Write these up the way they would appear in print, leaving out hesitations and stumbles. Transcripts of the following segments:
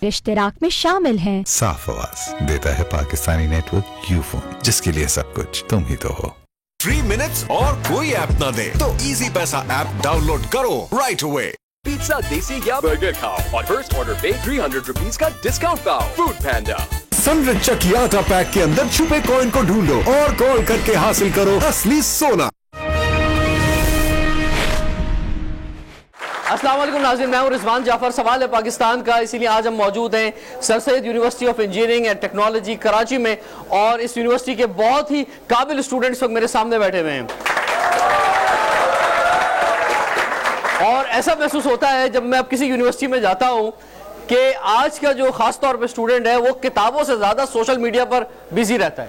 اشتراک میں شامل ہیں۔ صاف آواز دیتا ہے Pakistani network Ufone, جس کے لیے سب کچھ تم ہی تو ہو۔ 3 منٹس اور کوئی ایپ نہ دے تو ایزی پیسہ ایپ ڈاؤن لوڈ کرو رائٹ اوے۔ پیزا دیسی یا برگر کھاؤ اور فرسٹ آرڈر پہ 300 روپیز کا ڈسکاؤنٹ پاؤ۔ Food panda. سنرچ چکی آٹا پیک کے اندر چھپے کوئن کو ڈھونڈو اور کال کر کے حاصل کرو اصلی سونا۔ السلام علیکم ناظرین، میں ہوں رضوان جعفر۔ سوال ہے پاکستان کا، اسی لیے آج ہم موجود ہیں Sir Syed University of Engineering and Technology Karachi میں، اور اس یونیورسٹی کے بہت ہی قابل اسٹوڈنٹس میرے سامنے بیٹھے ہوئے ہیں۔ اور ایسا محسوس ہوتا ہے جب میں اب کسی یونیورسٹی میں جاتا ہوں کہ آج کا جو خاص طور پہ اسٹوڈنٹ ہے وہ کتابوں سے زیادہ سوشل میڈیا پر بیزی رہتا ہے۔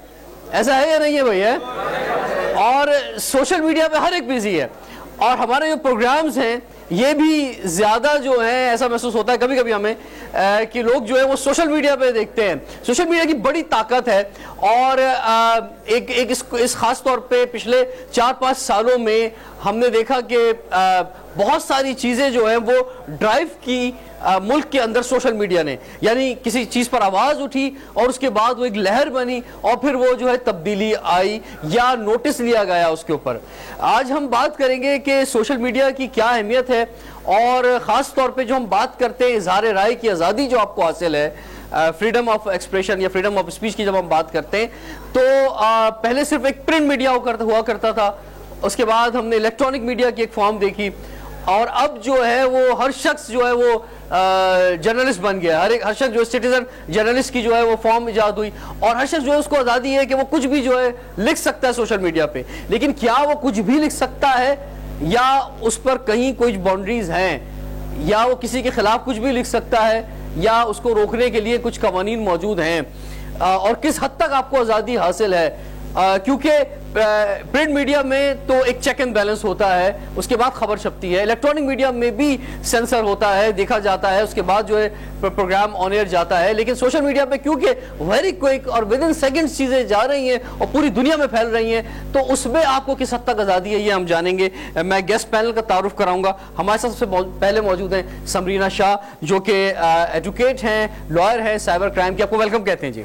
ایسا ہے یا نہیں ہے بھائی؟ ہے، اور سوشل میڈیا پہ ہر ایک بیزی ہے، اور ہمارے جو پروگرامز ہیں یہ بھی زیادہ جو ہیں، ایسا محسوس ہوتا ہے کبھی کبھی ہمیں کہ لوگ جو ہے وہ سوشل میڈیا پہ دیکھتے ہیں۔ سوشل میڈیا کی بڑی طاقت ہے، اور اس خاص طور پہ پچھلے 4-5 سالوں میں ہم نے دیکھا کہ بہت ساری چیزیں جو ہیں وہ ڈرائیو کی ملک کے اندر سوشل میڈیا نے، یعنی کسی چیز پر آواز اٹھی اور اس کے بعد وہ ایک لہر بنی اور پھر وہ جو ہے تبدیلی آئی یا نوٹس لیا گیا اس کے اوپر۔ آج ہم بات کریں گے کہ سوشل میڈیا کی کیا اہمیت ہے، اور خاص طور پہ جو ہم بات کرتے ہیں اظہار رائے کی آزادی جو آپ کو حاصل ہے، فریڈم آف ایکسپریشن یا فریڈم آف اسپیچ کی جب ہم بات کرتے ہیں، تو پہلے صرف ایک پرنٹ میڈیا ہوا کرتا تھا، اس کے بعد ہم نے الیکٹرانک میڈیا کی ایک فارم دیکھی، اور اب جو ہے وہ ہر شخص جو ہے وہ جرنلسٹ بن گیا۔ ہر شخص جو سٹیزن جرنلسٹ کی جو ہے وہ فارم ایجاد ہوئی، اور ہر شخص جو ہے اس کو آزادی ہے کہ وہ کچھ بھی جو ہے لکھ سکتا ہے سوشل میڈیا پہ۔ لیکن کیا وہ کچھ بھی لکھ سکتا ہے، یا اس پر کہیں کچھ باؤنڈریز ہیں، یا وہ کسی کے خلاف کچھ بھی لکھ سکتا ہے، یا اس کو روکنے کے لیے کچھ قوانین موجود ہیں، اور کس حد تک آپ کو آزادی حاصل ہے؟ کیونکہ پرنٹ میڈیا میں تو ایک چیک اینڈ بیلنس ہوتا ہے، اس کے بعد خبر چھپتی ہے، الیکٹرانک میڈیا میں بھی سینسر ہوتا ہے، دیکھا جاتا ہے، اس کے بعد جو ہے پروگرام آن ایئر جاتا ہے۔ لیکن سوشل میڈیا پہ کیونکہ ویری کوئک اور ود ان سیکنڈ چیزیں جا رہی ہیں اور پوری دنیا میں پھیل رہی ہیں، تو اس میں آپ کو کس حد تک آزادی ہے یہ ہم جانیں گے۔ میں گیسٹ پینل کا تعارف کراؤں گا۔ ہمارے ساتھ سب سے پہلے موجود ہیں سمرینہ شاہ، جو کہ ایڈوکیٹ ہیں، لائر ہیں، سائبر کرائم کی۔ آپ کو ویلکم کہتے ہیں جی۔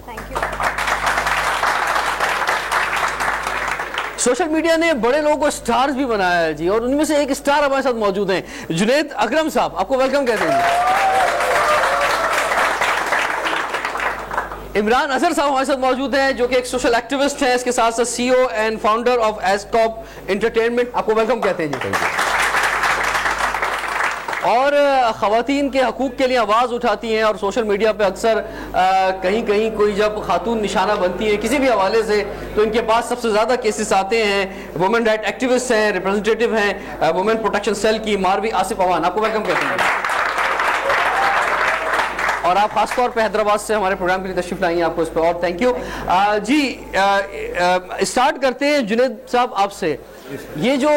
سوشل میڈیا نے بڑے لوگوں کو سٹارز بھی بنایا ہے جی، اور ان میں سے ایک سٹار ہمارے ساتھ موجود ہیں، جنید اکرم صاحب، آپ کو ویلکم کہتے ہیں۔ عمران اظہر صاحب ہمارے ساتھ موجود ہیں، جو کہ ایک سوشل ایکٹیوسٹ ہیں، اس کے ساتھ ساتھ C O and founder of S Top Entertainment, آپ کو ویلکم کہتے ہیں جی۔ اور خواتین کے حقوق کے لیے آواز اٹھاتی ہیں، اور سوشل میڈیا پہ اکثر کہیں کوئی جب خاتون نشانہ بنتی ہے کسی بھی حوالے سے، تو ان کے پاس سب سے زیادہ کیسز آتے ہیں۔ وومن رائٹ ایکٹیوسٹ ہیں، ریپرزنٹیٹیو ہیں وومن پروٹیکشن سیل کی، ماروی آصف اوان، آپ کو ویلکم کہتے ہیں۔ اور آپ خاص طور پہ حیدرآباد سے ہمارے پروگرام کے لیے تشریف لائیں گے، آپ کو اس پہ اور تھینک یو جی۔ اسٹارٹ کرتے ہیں جنید صاحب آپ سے۔ یہ جو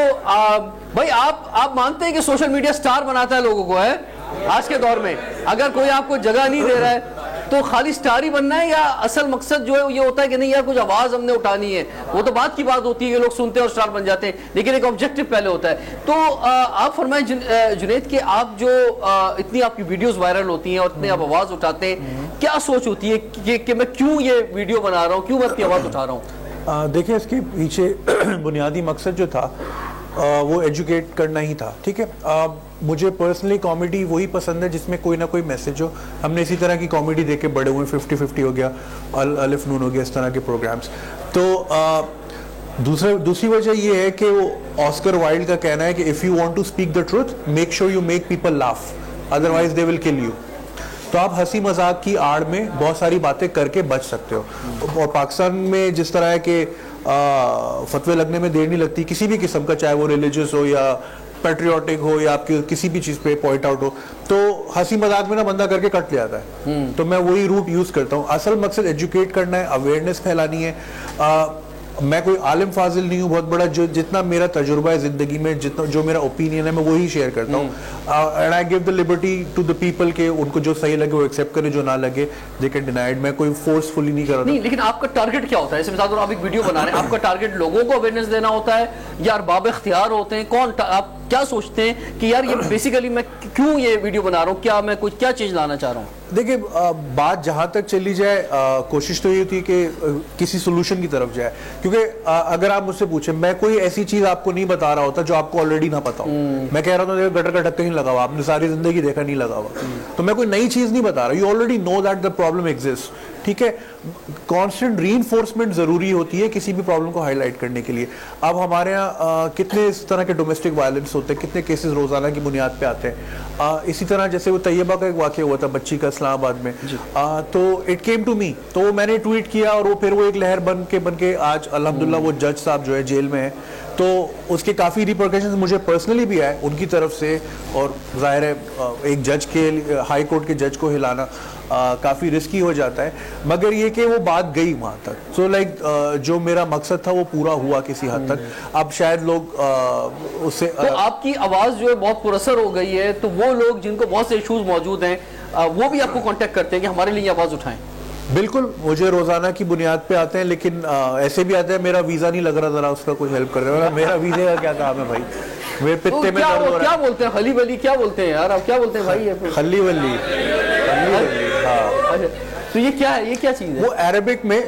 بھائی آپ مانتے ہیں کہ سوشل میڈیا سٹار بناتا ہے لوگوں کو، ہے آج کے دور میں؟ اگر کوئی آپ کو جگہ نہیں دے رہا ہے تو خالی سٹار ہی بننا ہے، یا اصل مقصد جو ہے یہ ہوتا ہے کہ نہیں یار کچھ آواز ہم نے اٹھانی ہے؟ وہ تو بات کی بات ہوتی ہے کہ لوگ سنتے ہیں اور سٹار بن جاتے ہیں، لیکن ایک آبجیکٹو پہلے ہوتا ہے۔ تو آپ فرمائیں جنید کہ آپ جو اتنی آپ کی ویڈیوز وائرل ہوتی ہیں اور اتنے آپ آواز اٹھاتے ہیں، کیا سوچ ہوتی ہے کہ میں کیوں یہ ویڈیو بنا رہا ہوں، کیوں میں اپنی آواز اٹھا رہا ہوں؟ دیکھیں، اس کے پیچھے بنیادی مقصد جو تھا وہ ایجوکیٹ کرنا ہی تھا، ٹھیک ہے۔ مجھے پرسنلی کامیڈی وہی پسند ہے جس میں کوئی نہ کوئی میسج ہو۔ ہم نے اسی طرح کی کامیڈی دیکھ کے بڑے ہوئے، 50-50 ہو گیا، الف نون ہو گیا، اس طرح کے پروگرامز۔ تو دوسری وجہ یہ ہے کہ وہ آسکر وائلڈ کا کہنا ہے کہ if you want to speak the truth make sure you make people laugh otherwise they will kill you. تو آپ ہنسی مذاق کی آڑ میں بہت ساری باتیں کر کے بچ سکتے ہو، اور پاکستان میں جس طرح ہے کہ فتوے لگنے میں دیر نہیں لگتی کسی بھی قسم کا، چاہے وہ ریلیجس ہو یا پیٹریوٹک ہو یا آپ کی کسی بھی چیز پہ پوائنٹ آؤٹ ہو، تو ہنسی مذاق میں نا بندہ کر کے کٹ لے آتا ہے۔ تو میں وہی روٹ یوز کرتا ہوں۔ اصل مقصد ایجوکیٹ کرنا ہے، اویئرنیس پھیلانی ہے۔ میں کوئی عالم فاضل نہیں ہوں بہت بڑا، جتنا میرا تجربہ ہے زندگی میں، جتنا جو میرا اوپینین ہے میں وہی شیئر کرتا ہوں، and I give the liberty to the people کہ ان کو جو صحیح لگے وہ ایکسیپٹ کرے، جو نہ لگے دے کین ڈینائی اٹ۔ میں کوئی فورسفلی نہیں کر رہا۔ نہیں، لیکن آپ کا ٹارگٹ کیا ہوتا ہے؟ مثال طور آپ ایک ویڈیو بنا رہے ہیں، آپ کا ٹارگٹ لوگوں کو اویئرنیس دینا ہوتا ہے یا ارباب اختیار ہوتے ہیں؟ کون آپ کیا سوچتے ہیں کہ یار یہ بیسیکلی میں کیوں یہ ویڈیو بنا رہا ہوں, کیا میں کچھ کیا چیز لانا چاہ رہا ہوں؟ دیکھیں بات جہاں تک چلی جائے کوشش تو یہ ہوتی ہے کہ کسی سولوشن کی طرف جائے, کیونکہ اگر آپ مجھ سے پوچھیں میں کوئی ایسی چیز آپ کو نہیں بتا رہا ہوتا جو آپ کو آلریڈی نہ پتا ہو. میں کہہ رہا ہوں گٹر کا ڈھکن نہیں لگا ہوا, آپ نے ساری زندگی دیکھا نہیں لگا ہوا, تو میں کوئی نئی چیز نہیں بتا رہا. You already know that the problem exist. ٹھیک ہے, کانسٹنٹ ری انفورسمنٹ ضروری ہوتی ہے کسی بھی پرابلم کو ہائی لائٹ کرنے کے لیے. اب ہمارے یہاں کتنے اس طرح کے ڈومیسٹک وائلنس ہوتے ہیں, کتنے کیسز روزانہ کی بنیاد پہ آتے ہیں. اسی طرح جیسے وہ طیبہ کا ایک واقعہ ہوا تھا بچی کا اسلام آباد میں, تو اٹ کیم ٹو می, تو میں نے ٹویٹ کیا اور وہ پھر وہ ایک لہر بن کے آج الحمدللہ وہ جج صاحب جو ہے جیل میں ہے. تو اس کے کافی ریپرکیشنز مجھے پرسنلی بھی آئے ان کی طرف سے, اور ظاہر ہے ایک جج کے ہائی کورٹ کے جج کو ہلانا کافی رسکی ہو جاتا ہے, مگر یہ کہ وہ بات گئی وہاں تک. سو لائک جو میرا مقصد تھا وہ پورا ہوا کسی حد تک. اب شاید لوگ اس سے تو آپ کی آواز جو ہے بہت پراثر ہو گئی ہے, تو وہ لوگ جن کو بہت سے ایشوز موجود ہیں وہ بھی آپ کو کانٹیکٹ کرتے ہیں کہ ہمارے لیے آواز اٹھائیں. بالکل, مجھے روزانہ کی بنیاد پہ آتے ہیں, لیکن ایسے بھی آتے ہیں میرا ویزا نہیں لگ رہا, ذرا اس کا کچھ ہیلپ کر رہے ہو. میرا ویزے کا کیا کام ہے بھائی, میرے پتے میں درد ہو رہا ہے. کیا بولتے ہیں خلی ولی, کیا بولتے ہیں یار آپ, کیا بولتے ہیں بھائی خلی ولی؟ ہاں, تو یہ کیا ہے, یہ کیا چیز ہے؟ وہ عربک میں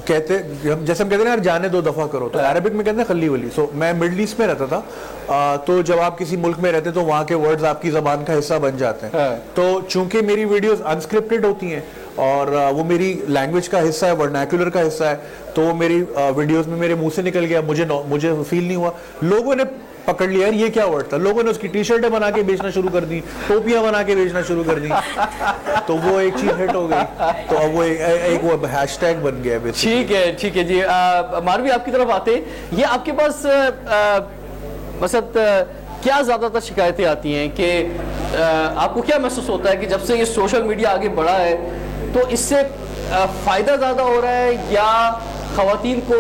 کہتے, جیسے ہم کہتے ہیں یار جانے دو دفعہ کرو, تو عربک میں کہتے ہیں خلی ولی. سو میں مڈل ایسٹ میں رہتا تھا, تو جب آپ کسی ملک میں رہتے ہیں تو وہاں کے ورڈز آپ کی زبان کا حصہ بن جاتے ہیں. تو چونکہ میری ویڈیوز انسکرپٹڈ ہوتی ہیں اور وہ میری لینگویج کا حصہ ہے, ورنیکولر کا حصہ ہے, تو وہ میری ویڈیوز میں میرے منہ سے نکل گیا, مجھے فیل نہیں ہوا. لوگوں نے پکڑ لیا یار یہ کیا ورڈ تھا, لوگوں نے اس کی ٹی شرٹیں بنا کے بیچنا شروع کر دی, ٹوپیاں بنا کے بیچنا شروع کر دی, تو وہ ایک چیز ہٹ ہو گئی, تو اب وہ ایک وہ ہیش ٹیگ بن گیا. ٹھیک ہے, ٹھیک ہے جی. ماروی آپ کی طرف آتے, یہ آپ کے پاس مثلا کیا زیادہ تر شکایتیں آتی ہیں کہ آپ کو کیا محسوس ہوتا ہے کہ جب سے یہ سوشل میڈیا آگے بڑھا ہے تو اس سے فائدہ زیادہ ہو رہا ہے یا خواتین کو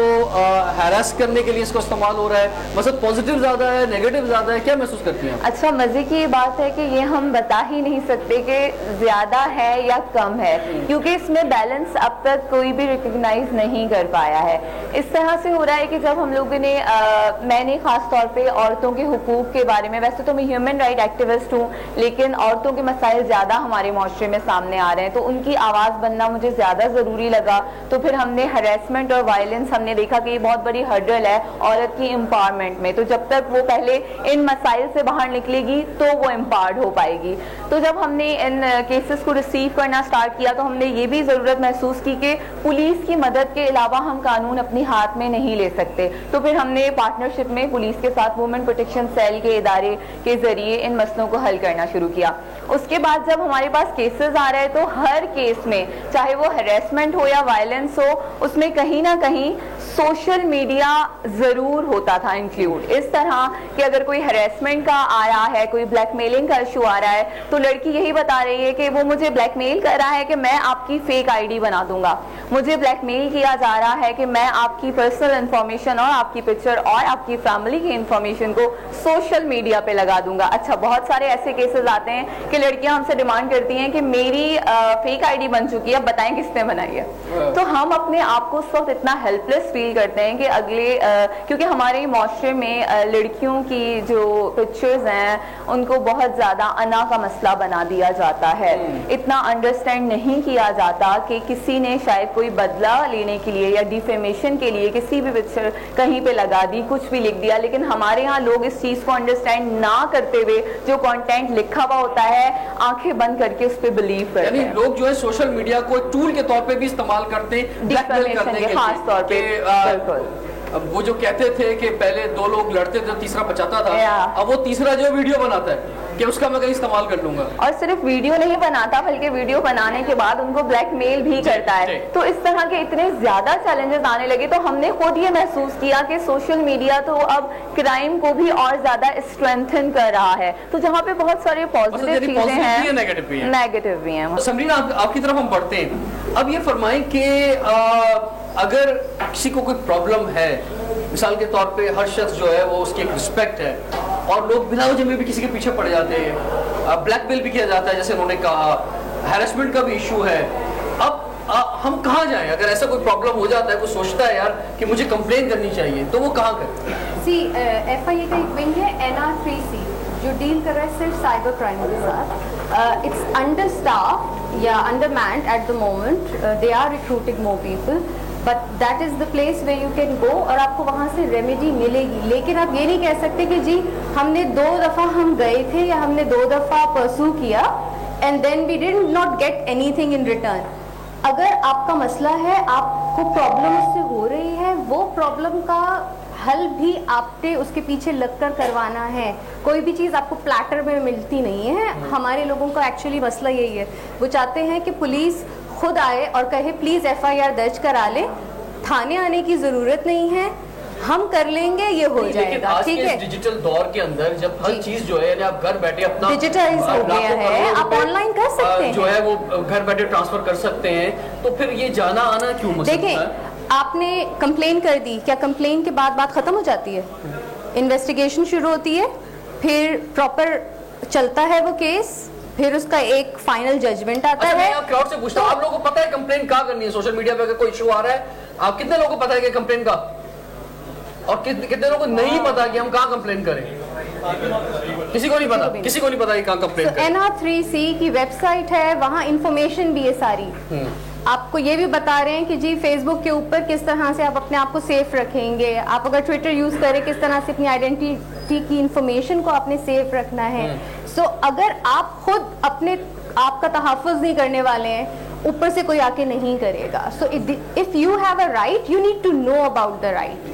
ہیراس کرنے کے لیے اس کو استعمال ہو رہا ہے؟ مثلا پازیٹیو زیادہ ہے, نیگیٹو زیادہ ہے, کیا محسوس کرتی ہیں؟ اچھا, مزے کی یہ بات ہے کہ یہ ہم بتا ہی نہیں سکتے کہ زیادہ ہے یا کم ہے, کیونکہ اس میں بیلنس اب تک کوئی بھی ریکگنائز نہیں کر پایا ہے. اس طرح سے ہو رہا ہے کہ جب ہم لوگوں نے, میں نے خاص طور پہ عورتوں کے حقوق کے بارے میں, ویسے تو میں ہیومن رائٹ ایکٹیوسٹ ہوں, لیکن عورتوں کے مسائل زیادہ ہمارے معاشرے میں سامنے آ رہے ہیں, تو ان کی آواز بننا مجھے زیادہ ضروری لگا. تو پھر ہم نے ہراسمنٹ اور وائلنس, ہم نے دیکھا کہ یہ بہت بڑی ہرڈل ہے عورت کی امپاورمنٹ میں, تو جب تک وہ پہلے ان مسائل سے باہر نکلے گی تو وہ امپاورڈ ہو پائے گی. تو جب ہم نے ان کیسز کو ریسیو کرنا سٹارٹ کیا تو ہم نے یہ بھی ضرورت محسوس کی کہ پولیس کی مدد کے علاوہ ہم قانون اپنی ہاتھ میں نہیں لے سکتے. تو پھر ہم نے پارٹنرشپ میں پولیس کے ساتھ وومن پروٹیکشن سیل کے ادارے کے ذریعے ان مسئلوں کو حل کرنا شروع کیا. اس کے بعد جب ہمارے پاس کیسز آ رہے ہیں تو ہر کیس میں, چاہے وہ ہراسمنٹ ہو یا وائلنس ہو, اس میں کہیں نہ کہیں سوشل میڈیا ضرور ہوتا تھا انکلوڈ. اس طرح کہ اگر کوئی ہراسمنٹ کا آ رہا ہے, کوئی بلیک میلنگ کا ایشو آ رہا ہے, تو لڑکی یہی بتا رہی ہے کہ وہ مجھے بلیک میل کر رہا ہے کہ میں آپ کی فیک آئی ڈی بنا دوں گا, مجھے بلیک میل کیا جا رہا ہے کہ میں آپ کی پرسنل انفارمیشن اور آپ کی پکچر اور آپ کی فیملی کی انفارمیشن کو سوشل میڈیا پہ لگا دوں گا. اچھا, بہت سارے ایسے کیسز آتے ہیں کہ لڑکیاں ہم سے ڈیمانڈ کرتی ہیں کہ میری فیک آئی ڈی بن چکی ہے, بتائیں کس نے بنائی ہے. تو ہم اپنے آپ کو اس وقت اتنا ہیلپ لیس فیل کرتے ہیں کہ اگلے, کیونکہ ہمارے معاشرے میں لڑکیوں کی جو پکچرز ہیں ان کو بہت زیادہ انا کا مسئلہ بنا دیا جاتا ہے. اتنا انڈرسٹینڈ نہیں کیا جاتا کہ کسی نے شاید کوئی بدلہ لینے کے لیے یا ڈیفیمیشن کے لیے کسی بھی پکچر کہیں پہ لگا دی, کچھ بھی لکھ دیا, لیکن ہمارے ہاں لوگ اس چیز کو انڈرسٹینڈ نہ کرتے ہوئے جو کانٹینٹ لکھا ہوا ہوتا ہے آنکھیں بند کر کے اس پہ بلیو کرتے ہیں. یعنی لوگ جو ہے سوشل میڈیا کو ایک ٹول کے طور پہ بھی استعمال کرتے ہیں بلیک میل کرنے کے لیے. خاص طور پہ وہ جو کہتے تھے کہ پہلے دو لوگ لڑتے تھے تیسرا بچاتا تھا, اب وہ تیسرا جو ویڈیو بناتا ہے کہ اس کا میں کہیں استعمال کر لوں گا, اور صرف ویڈیو نہیں بناتا بلکہ ویڈیو بنانے کے بعد ان کو بلیک میل بھی کرتا ہے. تو اس طرح کے اتنے زیادہ چیلنجز آنے لگے تو ہم نے خود یہ محسوس کیا کہ سوشل میڈیا تو اب کرائم کو بھی اور زیادہ اسٹرینتھن کر رہا ہے. تو جہاں پہ بہت سارے پازیٹیو چیزیں ہیں, نیگیٹو بھی ہیں. سمرینہ, آپ کی طرف ہم بڑھتے ہیں. اب یہ فرمائیں کہ اگر کسی کو کوئی پرابلم ہے, مثال کے طور پہ ہر شخص جو ہے وہ اس کی ایک رسپیکٹ ہے, اور لوگ بلا وجہ میں بھی کسی کے پیچھے پڑ جاتے ہیں, بلیک میل بھی کیا جاتا ہے جیسے انہوں نے کہا, ہیراسمنٹ کا بھی ایشو ہے. اب ہم کہاں جائیں؟ اگر ایسا کوئی پرابلم ہو جاتا ہے, کوئی سوچتا ہے یار کہ مجھے کمپلین کرنی چاہیے, تو وہ کہاں کرے؟ سی ایف آئی اے کا ایک ونگ ہے NR3C جو ڈیل کر رہا ہے صرف سائبر کرائم کے ساتھ. اٹس انڈر اسٹاف یا under manned at the moment. They are recruiting more people but that is the place where you can go اور آپ کو وہاں سے ریمیڈی ملے گی. لیکن آپ یہ نہیں کہہ سکتے کہ جی ہم نے 2 دفعہ ہم گئے تھے یا ہم نے 2 دفعہ پرسو کیا and then we did not get anything in return. اگر آپ کا مسئلہ ہے, آپ کو پرابلم اس سے ہو رہی ہے, وہ پرابلم کا حل بھی آپ نے اس کے پیچھے لگ کر کروانا ہے. کوئی بھی چیز آپ کو پلیٹر میں ملتی نہیں ہے. ہمارے لوگوں کا ایکچولی مسئلہ یہی ہے, وہ چاہتے ہیں کہ پولیس خود آئے اور کہے پلیز FIR درج کرا لیں, تھانے آنے کی ضرورت نہیں ہے, ہم کر لیں گے, یہ ہو جائے گا. ٹھیک ہے, ڈیجیٹل دور کے اندر جب ہر چیز جو ہے آپ گھر بیٹھے اپنا ڈیجیٹائز ہو گیا ہے, آپ آن لائن کر سکتے ہیں, جو ہے وہ گھر بیٹھے ٹرانسفر کر سکتے ہیں, تو پھر یہ جانا آنا کیوں مسئلہ ہے؟ دیکھیں آپ نے کمپلین کر دی, کیا کمپلین کے بعد بات ختم ہو جاتی ہے؟ انویسٹیگیشن شروع ہوتی ہے, پھر پراپر چلتا ہے وہ کیس, پھر اس کا ایک فائنل ججمنٹ آتا ہے. میں کراؤڈ سے پوچھتا ہوں, آپ لوگوں کو پتا ہے کمپلین کہاں کرنی ہے؟ سوشل میڈیا پہ اگر کوئی ایشو آ رہا ہے, آپ کتنے لوگوں کو پتا ہے کہ کمپلین کا, اور کتنے لوگوں کو نہیں پتا کہ ہم کہاں کمپلین کریں؟ کسی کو نہیں پتا, کسی کو نہیں پتا کہ کہاں کمپلین کریں. NR3C کی ویب سائٹ ہے, وہاں انفارمیشن بھی ہے ساری. آپ کو یہ بھی بتا رہے ہیں کہ جی فیس بک کے اوپر کس طرح سے آپ اپنے آپ کو سیف رکھیں گے, آپ اگر ٹویٹر یوز کریں کس طرح سے اپنی آئیڈینٹی کی انفارمیشن کو آپ نے سیف رکھنا ہے. سو اگر آپ خود اپنے آپ کا تحفظ نہیں کرنے والے ہیں, اوپر سے کوئی آ کے نہیں کرے گا. So if you have a right you need to know about the right.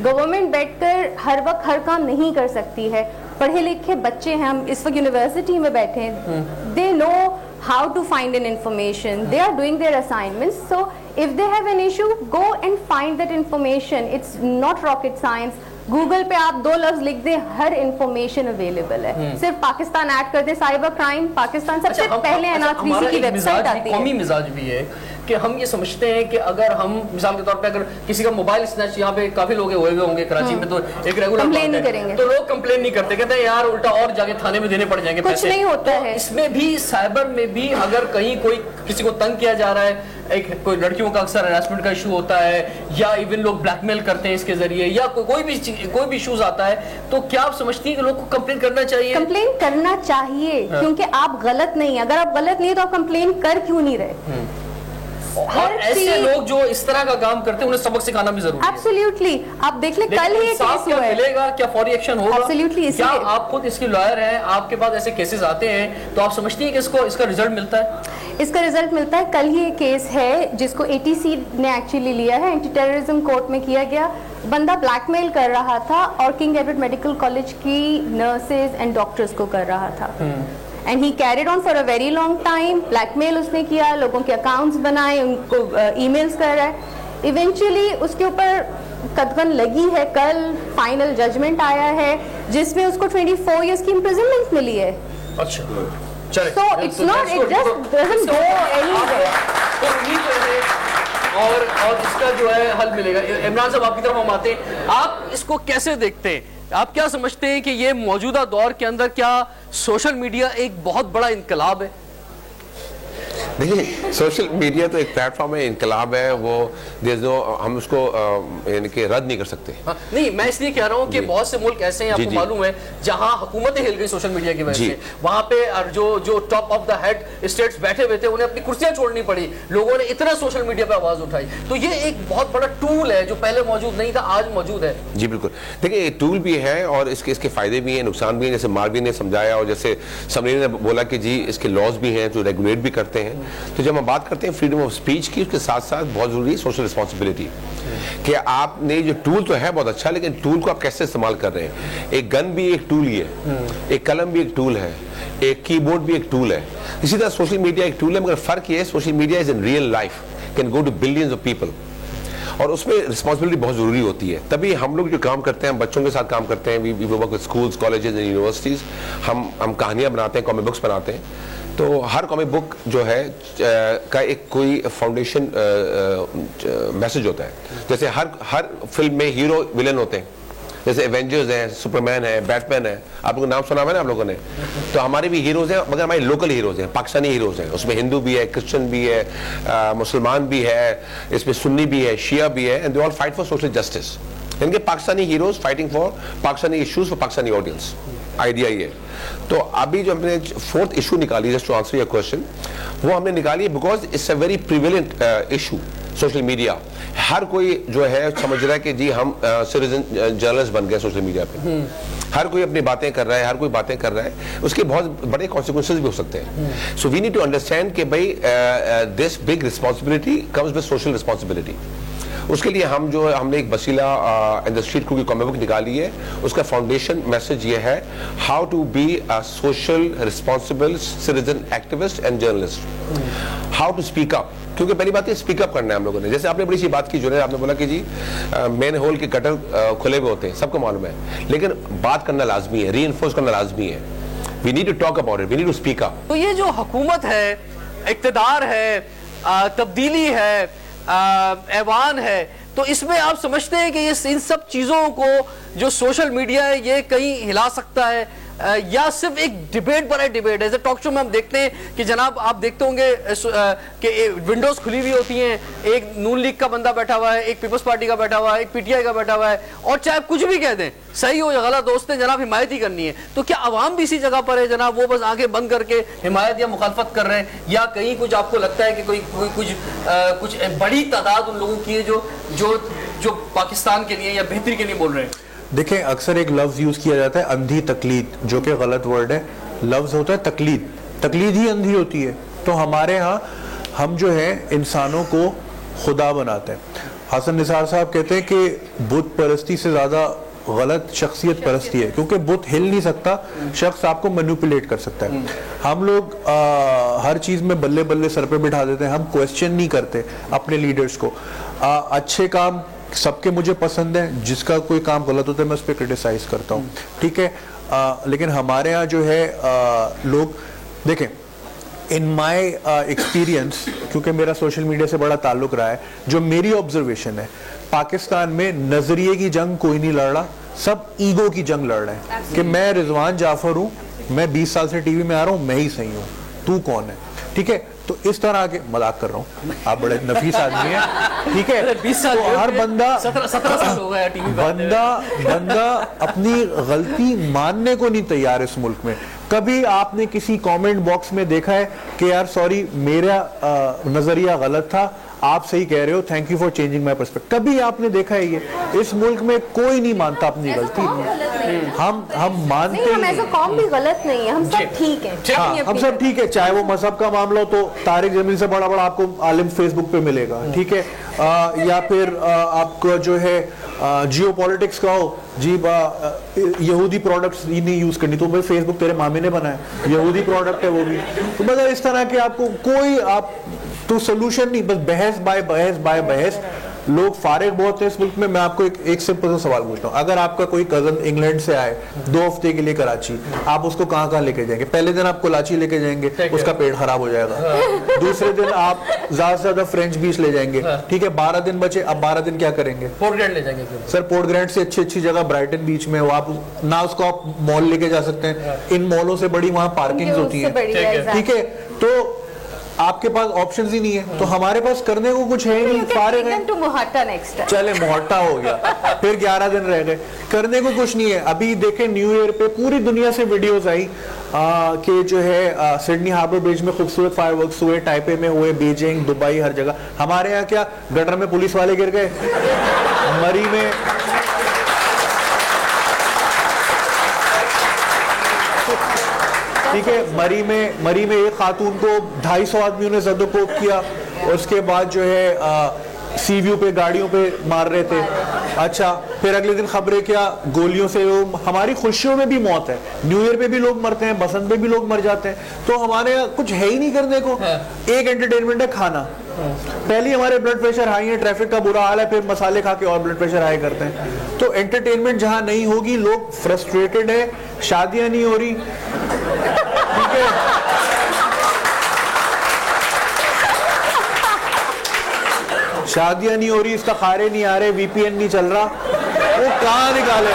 Government بیٹھ کر ہر وقت ہر کام نہیں کر سکتی ہے. پڑھے لکھے بچے ہیں, ہم اس وقت یونیورسٹی میں بیٹھے ہیں, دے نو how to find an information, they are doing their assignments, so if they have an issue go and find that information. It's not rocket science. Google پہ آپ 2 لفظ لکھ دیں, ہر انفارمیشن اویلیبل ہے. صرف پاکستان ایڈ کر دیں سائبر کرائم, پاکستان سب سے پہلے NR3C کی ویب سائٹ آتی ہے. قومی مزاج بھی ہے کہ ہم یہ سمجھتے ہیں کہ اگر ہم مثال کے طور پہ اگر کسی کا موبائل اسنیچ, یہاں پہ کافی لوگ ہوئے ہوں گے کراچی میں, تو ایک ریگولر کمپلین نہیں کریں گے, تو لوگ کمپلین نہیں کرتے, کہتے ہیں یار الٹا اور جا کے تھانے میں دینے پڑ جائیں گے پیسے. کچھ نہیں ہوتا ہے. اس میں بھی سائبر میں بھی اگر کہیں کوئی کسی کو تنگ کیا جا رہا ہے, ایک کوئی لڑکیوں کا اکثر ہراسمنٹ کا ایشو ہوتا ہے, یا ایون لوگ بلیک میل کرتے ہیں اس کے ذریعے, یا کوئی بھی ایشوز آتا ہے, تو کیا آپ سمجھتی ہیں کہ لوگ کو کمپلین کرنا چاہیے؟ کمپلین کرنا چاہیے, کیونکہ آپ غلط نہیں, اگر آپ غلط نہیں تو آپ کمپلین کر کیوں نہیں رہے؟ اور ایسے لوگ جو اس طرح کا کام کرتے ہیں انہیں سبق سکھانا بھی ضروری ہے. ایبسلیوٹلی. آپ دیکھ لیں کل ہی کیس ہوا ہے, ملے گا کیا فوری ایکشن ہوگا؟ ایبسلیوٹلی. کیا آپ خود اس کی لائر ہیں, آپ کے پاس ایسے کیسز آتے ہیں, تو آپ سمجھتی ہیں کہ اس کا رزلٹ ملتا ہے؟ اس کا رزلٹ ملتا ہے. کل ہی ایک کیس ہے جس کو ATC نے ایکچولی لیا ہے, اینٹی ٹیررزم کورٹ میں کیا گیا. بندہ بلیک میل کر رہا تھا اور کنگ ایڈورڈ میڈیکل کالج کی نرسز اینڈ ڈاکٹرز کو کر رہا تھا. And he carried on for a very long time. Blackmail اس نے کیا, لوگوں کے اکاؤنٹس بنائے, ان کو ای میلس کر رہا ہے. ایونچولی اس کے اوپر قدغن لگی ہے, کل فائنل ججمنٹ آیا ہے جس میں اس کو 24 ایئرس کی امپریزنمنٹ ملی ہے. اچھا, so it's not, it just doesn't go anywhere. اور اس کا جو ہے حل ملے گا. عمران صاحب آپ کی طرف ہم آتے ہیں, آپ اس کو کیسے دیکھتے ہیں؟ آپ کیا سمجھتے ہیں کہ یہ موجودہ دور کے اندر کیا سوشل میڈیا ایک بہت بڑا انقلاب ہے؟ دیکھیے سوشل میڈیا تو ایک پلیٹ فارم ہے, انقلاب ہے وہ, ہم اس کو یعنی کہ رد نہیں کر سکتے. نہیں, میں اس لیے کہہ رہا ہوں کہ بہت سے ملک ایسے ہیں, آپ کو معلوم ہے, جہاں حکومتیں ہل گئی سوشل میڈیا کی وجہ سے. وہاں پہ جو top of the head states بیٹھے ہوئے تھے, انہیں اپنی کرسیاں چھوڑنی پڑی, لوگوں نے اتنا سوشل میڈیا پہ آواز اٹھائی. تو یہ ایک بہت بڑا ٹول ہے جو پہلے موجود نہیں تھا, آج موجود ہے. جی بالکل. دیکھیں یہ ٹول بھی ہے اور اس کے فائدے بھی ہیں, نقصان بھی ہیں, جیسے ماروی نے سمجھایا اور جیسے سمرین نے بولا کہ جی اس کے لاز بھی ہیں جو ریگولیٹ بھی کرتے ہیں. تو جب ہم بات کرتے ہیں فریڈم آف اسپیچ کی, اس کے ساتھ ساتھ بہت ضروری ہے سوشل رسپانسبلٹی, کہ آپ نے جو ٹول تو ہے بہت اچھا, لیکن ٹول کو آپ کیسے استعمال کر رہے ہیں. ایک گن بھی ایک ٹول ہی ہے, ایک قلم بھی ایک ٹول ہے, ایک کی بورڈ بھی ایک ٹول ہے. اسی طرح سوشل میڈیا ایک ٹول ہے, مگر فرق یہ ہے social media is in real life, can go to billions of people, اور اس میں رسپانسبلٹی بہت ضروری ہوتی ہے. تبھی ہم لوگ جو کام کرتے ہیں, ہم بچوں کے ساتھ کام کرتے ہیں, we work with schools, colleges and universities, ہم کہانیاں بناتے ہیں, کامک بکس بناتے ہیں. تو ہر کامک بک جو ہے کا ایک کوئی فاؤنڈیشن میسج ہوتا ہے. جیسے ہر فلم میں ہیرو ولن ہوتے ہیں, جیسے ایونجرز ہیں, سپرمین ہے, بیٹ مین ہے, آپ لوگوں نے نام سنا ہوا ہے نا آپ لوگوں نے. تو ہمارے بھی ہیروز ہیں, مگر ہمارے لوکل ہیروز ہیں, پاکستانی ہیروز ہیں. اس میں ہندو بھی ہے, کرسچن بھی ہے, مسلمان بھی ہے, اس میں سنی بھی ہے, شیعہ بھی ہے, and they all fight for social justice. یعنی کہ Pakistani heroes fighting for Pakistani issues for Pakistani audience. Idea یہ. تو ابھی جو ہم نے 4th ایشو نکالی just to answer your question, وہ ہم نے نکالی because it's a very prevalent issue. Social media, ہر کوئی جو ہے سمجھ رہا ہے کہ جی ہم سٹیزن جرنلسٹ بن گئے سوشل میڈیا پہ. ہر کوئی اپنی باتیں کر رہا ہے, ہر کوئی باتیں کر رہا ہے, اس کے بہت بڑے کانسیکوینسز بھی ہو سکتے ہیں. So we need to understand کہ بھائی this big responsibility comes with social responsibility. اس کے لیے ہم نے ایک وسیلہ ان دا اسٹریٹ کو کامک بک نکالی ہے. اس کا فاؤنڈیشن میسج یہ ہے, how to be a social responsible citizen activist and journalist. How to speak up, کیونکہ پہلی بات ہے اسپیک اپ کرنا ہے ہم لوگوں نے. جیسے آپ نے بڑی سی بات کی جو ہے, آپ نے بولا کہ جی مین ہول کے گٹر کھلے ہوئے ہوتے ہیں, سب کو معلوم ہے, لیکن بات کرنا لازمی ہے, ری انفورس کرنا لازمی ہے. We need to talk about it, we need to speak up. تو یہ جو حکومت ہے, اقتدار ہے, تبدیلی ہے, ایوان ہے, تو اس میں آپ سمجھتے ہیں کہ ان سب چیزوں کو جو سوشل میڈیا ہے یہ کہیں ہلا سکتا ہے, یا صرف ایک ڈیبیٹ پر ہے؟ ڈیبیٹ ایسے ٹاک شو میں ہم دیکھتے ہیں کہ جناب آپ دیکھتے ہوں گے کہ ونڈوز کھلی ہوئی ہوتی ہیں, ایک نون لیگ کا بندہ بیٹھا ہوا ہے, ایک پیپلز پارٹی کا بیٹھا ہوا ہے, ایک پی ٹی آئی کا بیٹھا ہوا ہے, اور چاہے کچھ بھی کہہ دیں, صحیح ہو یا غلط, دوست نے جناب حمایت ہی کرنی ہے. تو کیا عوام بھی اسی جگہ پر ہے جناب, وہ بس آنکھیں بند کر کے حمایت یا مخالفت کر رہے ہیں, یا کہیں کچھ آپ کو لگتا ہے کہ کوئی کچھ بڑی تعداد ان لوگوں کی ہے جو پاکستان کے لیے یا بہتری کے لیے بول رہے ہیں؟ دیکھیں اکثر ایک لفظ یوز کیا جاتا ہے اندھی تقلید, جو کہ غلط ورڈ ہے. لفظ ہوتا ہے تقلید, تقلید ہی اندھی ہوتی ہے. تو ہمارے ہاں ہم جو ہے انسانوں کو خدا بناتے ہیں. حسن نثار صاحب کہتے ہیں کہ بت پرستی سے زیادہ غلط شخصیت پرستی ہے, کیونکہ بت ہل نہیں سکتا, شخص آپ کو مینوپولیٹ کر سکتا ہے. ہم لوگ ہر چیز میں بلے بلے سر پہ بٹھا دیتے ہیں, ہم کویسچن نہیں کرتے اپنے لیڈرز کو. اچھے کام سب کے مجھے پسند ہیں, جس کا کوئی کام غلط ہوتا ہے میں اس پہ کرٹیسائز کرتا ہوں, ٹھیک ہے. لیکن ہمارے ہاں جو ہے لوگ دیکھیں, ان مائی ایکسپیرینس, کیونکہ میرا سوشل میڈیا سے بڑا تعلق رہا ہے, جو میری آبزرویشن ہے, پاکستان میں نظریے کی جنگ کوئی نہیں لڑ رہا, سب ایگو کی جنگ لڑ رہے ہیں کہ میں رضوان جعفر ہوں, میں 20 سال سے ٹی وی میں آ رہا ہوں, میں ہی صحیح ہوں, تو کون ہے, ٹھیک ہے. تو اس طرح کے مذاق کر رہا ہوں, آپ بڑے نفیس آدمی ہیں, ٹھیک ہے. 20 سال ہر بندہ 17 سال ہو گیا ٹی وی بندہ اپنی غلطی ماننے کو نہیں تیار اس ملک میں. کبھی آپ نے کسی کامنٹ باکس میں دیکھا ہے کہ یار سوری میرا نظریہ غلط تھا, آپ صحیح کہہ رہے ہو, thank you for changing my perspective? کبھی آپ نے دیکھا ہے یہ؟ اس ملک میں کوئی نہیں مانتا اپنی غلطی. ہم مانتے ہیں, ہم ایسا قوم بھی غلط نہیں ہے, ہم سب ٹھیک ہیں, ہم سب ٹھیک ہے. چاہے وہ مذہب کا معاملہ ہو تو طارق جمیل سے بڑا آپ کو عالم فیس بک پہ ملے گا, ٹھیک ہے. یا پھر آپ کو جو ہے جیو پالیٹکس کا ہو, جی یہودی پروڈکٹس ہی نہیں یوز کرنی, تو فیس بک تیرے مامے نے بنایا, یہودی پروڈکٹ ہے وہ بھی. تو مطلب اس طرح کہ آپ کو کوئی تو سولوشن نہیں, بس بحث بائے بحث. لوگ فارغ بہت ہیں اس ملک میں. میں آپ کو ایک سمپل سا سوال پوچھتا ہوں, اگر آپ کا کوئی کزن انگلینڈ سے آئے 2 ہفتے کے لیے کراچی, آپ اس کو کہاں لے کے جائیں گے؟ پہلے دن آپ کراچی لے کے جائیں گے, اس کا پیٹ خراب ہو جائے گا. دوسرے دن آپ زیادہ سے زیادہ فرینچ بیچ لے جائیں گے, ٹھیک ہے. 12 دن بچے, اب 12 دن کیا کریں گے؟ پورٹ گرینڈ لے جائیں گے سر. پورٹ گرینڈ سے اچھی جگہ برائٹن بیچ میں, آپ نہ اس کو آپ مال لے کے جا سکتے ہیں, ان مالوں سے بڑی وہاں پارکنگز ہوتی ہیں, ٹھیک ہے. تو آپ کے پاس آپشنز ہی نہیں ہے, تو ہمارے پاس کرنے کو کچھ ہے ہی نہیں, فارغ ہیں. چلے محٹا ہو گیا, پھر 11 دن رہ گئے, کرنے کو کچھ نہیں ہے. ابھی دیکھیں نیو ایئر پہ پوری دنیا سے ویڈیوز آئی کہ جو ہے سڈنی ہاربر برج میں خوبصورت فائر ورکس ہوئے, ٹائپے میں ہوئے, بیجنگ, دبئی, ہر جگہ. ہمارے یہاں کیا گٹر میں پولیس والے گر گئے, مری میں ٹھیک ہے, مری میں ایک خاتون کو 250 آدمیوں نے زد و کوب کیا, اس کے بعد جو ہے سی ویو پہ گاڑیوں پہ مار رہے تھے. اچھا, پھر اگلے دن خبریں کیا, گولیوں سے. ہماری خوشیوں میں بھی موت ہے, نیو ایئر پہ بھی لوگ مرتے ہیں, بسنت پہ بھی لوگ مر جاتے ہیں. تو ہمارے یہاں کچھ ہے ہی نہیں کرنے کو. ایک انٹرٹینمنٹ ہے کھانا. پہلے ہمارے بلڈ پریشر ہائی ہے, ٹریفک کا برا حال ہے, پھر مسالے کھا کے اور بلڈ پریشر ہائی کرتے ہیں. تو انٹرٹینمنٹ جہاں نہیں ہوگی, لوگ فرسٹریٹڈ ہے, شادیاں نہیں ہو رہی, ٹھیک ہے. شادیاں نہیں ہو رہی, استخارے نہیں آ رہے, وی پی این نہیں چل رہا, وہ کہاں نکالے.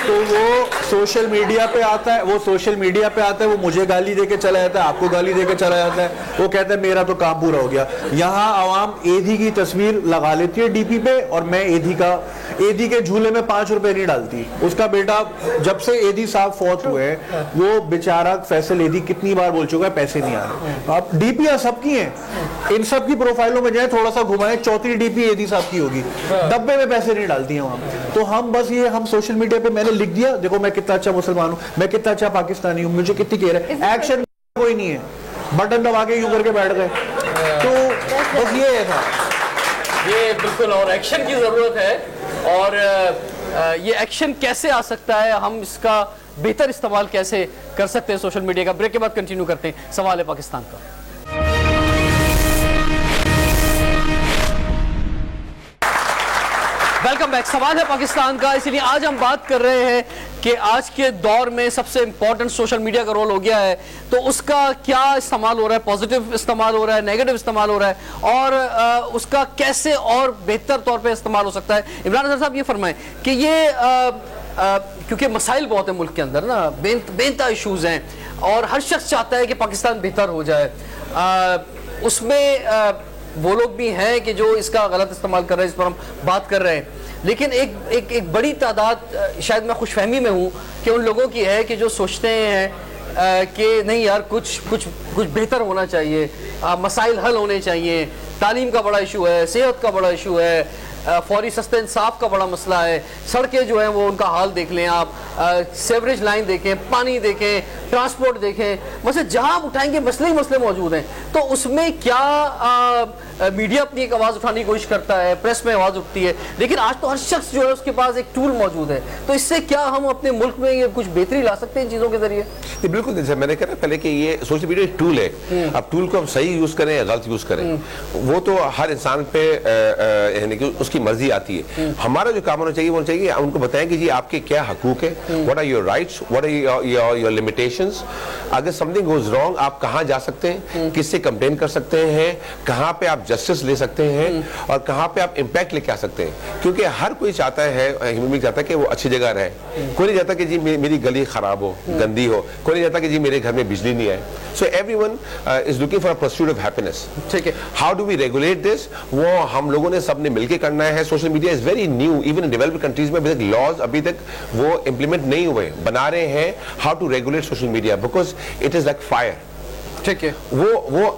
تو وہ سوشل میڈیا پہ آتا ہے, وہ مجھے گالی دے کے چلا جاتا ہے, آپ کو گالی دے کے چلا جاتا ہے, وہ کہتا ہے میرا تو کام پورا ہو گیا. یہاں عوام ایدھی کی تصویر لگا لیتی ہے ڈی پی پہ, اور میں ایدھی کے جھولے میں 5 روپے نہیں ڈالتی. اس کا بیٹا جب سے ایدھی صاحب فوت ہوئے, وہ بیچارہ فیصل ایدھی کتنی بار بول چکا ہے پیسے نہیں آ رہے. آپ ڈی پی سب کی ہیں, ان سب کی پروفائلوں میں جائیں, تھوڑا سا گھمائیں, چوتھی ڈی پی ایدھی صاحب کی ہوگی, ڈبے میں پیسے نہیں ڈالتی ہیں وہاں. تو ہم بس یہ ہم سوشل میڈیا پہ میں نے لکھ دیا, دیکھو میں کتنا اچھا مسلمان ہوں, میں کتنا اچھا پاکستانی ہوں, مجھے کتنی کہہ رہے, ایکشن کوئی نہیں ہے, بٹن دبا کے یوں کر کے بیٹھ گئے. تو بس یہ تھا, یہ بالکل, اور ایکشن کی ضرورت ہے. اور یہ ایکشن کیسے آ سکتا ہے, ہم اس کا بہتر استعمال کیسے کر سکتے ہیں سوشل میڈیا کا, بریک کے بعد کنٹینیو کرتے ہیں سوال ہے پاکستان کا. Welcome back. سوال ہے پاکستان کا. اسی لیے آج ہم بات کر رہے ہیں کہ آج کے دور میں سب سے امپورٹنٹ سوشل میڈیا کا رول ہو گیا ہے, تو اس کا کیا استعمال ہو رہا ہے, پازیٹیو استعمال ہو رہا ہے, نیگیٹو استعمال ہو رہا ہے, اور اس کا کیسے اور بہتر طور پہ استعمال ہو سکتا ہے. عمران اظہر صاحب یہ فرمائیں کہ یہ کیونکہ مسائل بہت ہیں ملک کے اندر نا, بے انتہا ایشوز ہیں, اور ہر شخص چاہتا ہے کہ پاکستان بہتر ہو جائے. اس میں وہ لوگ بھی ہیں کہ جو اس کا غلط استعمال کر رہے ہیں, اس پر ہم بات کر رہے ہیں, لیکن ایک بڑی تعداد, شاید میں خوش فہمی میں ہوں کہ ان لوگوں کی ہے کہ جو سوچتے ہیں کہ نہیں یار کچھ بہتر ہونا چاہیے, مسائل حل ہونے چاہیے. تعلیم کا بڑا ایشو ہے, صحت کا بڑا ایشو ہے, فوری سستے انصاف کا بڑا مسئلہ ہے, سڑکیں جو ہیں وہ ان کا حال دیکھ لیں آپ, سیوریج لائن دیکھیں, پانی دیکھیں, ٹرانسپورٹ دیکھیں, مسئلے جہاں آپ اٹھائیں گے مسئلے ہی مسئلے موجود ہیں. تو اس میں کیا میڈیا اپنی ایک آواز اٹھانے کی کوشش کرتا ہے, پریس میں آواز اٹھتی ہے, لیکن آج تو ہر شخص جو ہے اس کے پاس ایک ٹول موجود ہے. تو اس سے کیا ہم اپنے ملک میں یہ کچھ بہتری لا سکتے ہیں ان چیزوں کے ذریعے؟ بالکل, جیسے میں نے کہا پہلے کہ یہ سوشل میڈیا ایک ٹول ہے, اب ٹول کو ہم صحیح یوز کریں یا غلط یوز کریں وہ تو ہر انسان پہ یعنی کہ اس کی مرضی آتی ہے. ہمارا جو کام ہونا چاہیے وہ ہونا چاہیے ان کو بتائیں کہ جی آپ کے کیا حقوق ہیں, what are your rights, what are your limitations. اگر something goes wrong آپ کہاں جا سکتے ہیں, کس سے کمپلین کر سکتے ہیں, کہاں پہ آپ جسٹس لے سکتے ہیں, اور کہاں پہ آپ امپیکٹ لے کے آ سکتے ہیں. کیونکہ ہر کوئی چاہتا ہے, ہیومن بینگ چاہتا ہے کہ وہ اچھی جگہ رہے. کوئی نہیں چاہتا کہ جی میری گلی خراب ہو, گندی ہو, کوئی نہیں چاہتا کہ جی میرے گھر میں بجلی نہیں آئے. So everyone is looking for a pursuit of happiness. ٹھیک ہے, how do we regulate this, وہ ہم لوگوں نے سب نے مل کے کرنا ہے. Social media is very new, even in developed countries میں ابھی تک لاز ابھی تک وہ امپلیمنٹ نہیں ہوئے, بنا رہے ہیں how to regulate social media because it is like fire. ٹھیک ہے, وہ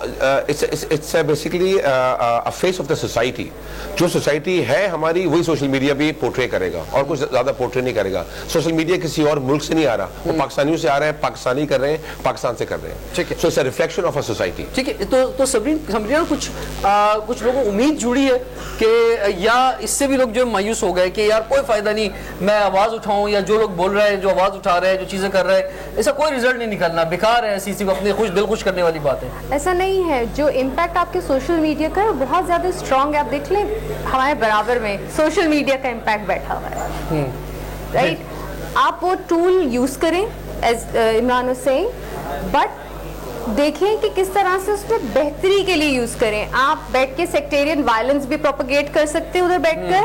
it's basically a face of the society. جو سوسائٹی ہے ہماری وہی سوشل میڈیا بھی پورٹرے کرے گا, اور کچھ زیادہ پورٹرے نہیں کرے گا. سوشل میڈیا کسی اور ملک سے نہیں آ رہا, وہ پاکستانیوں سے آ رہا ہے, پاکستانی کر رہے ہیں, پاکستان سے کر رہے ہیں. ٹھیک ہے, so it's a reflection of a society. ٹھیک ہے, تو سمجھنا کچھ لوگوں کو امید جڑی ہے کہ یا اس سے بھی لوگ جو مایوس ہو گئے کہ یار کوئی فائدہ نہیں, میں آواز اٹھاؤں, یا جو لوگ بول رہے ہیں, جو آواز اٹھا رہے ہیں, جو چیزیں کر رہے ہیں, ایسا کوئی رزلٹ نہیں نکلنا, بیکار ہے, اسی کو اپنے دل خوش کرنے والی بات ہے. ایسا نہیں ہے. جو امپیکٹ آپ کے سوشل میڈیا کا بہت زیادہ اسٹرانگ ہے. آپ دیکھ لیں ہمارے برابر میں سوشل میڈیا کا امپیکٹ بیٹھا ہوا ہے, رائٹ. آپ وہ ٹول یوز کریں as Imran was saying, but دیکھیں کہ کس طرح سے اس میں بہتری کے لیے یوز کریں. آپ بیٹھ کے سیکٹیرین وائلنس بھی پروپیگیٹ کر سکتے ہیں ادھر بیٹھ کر,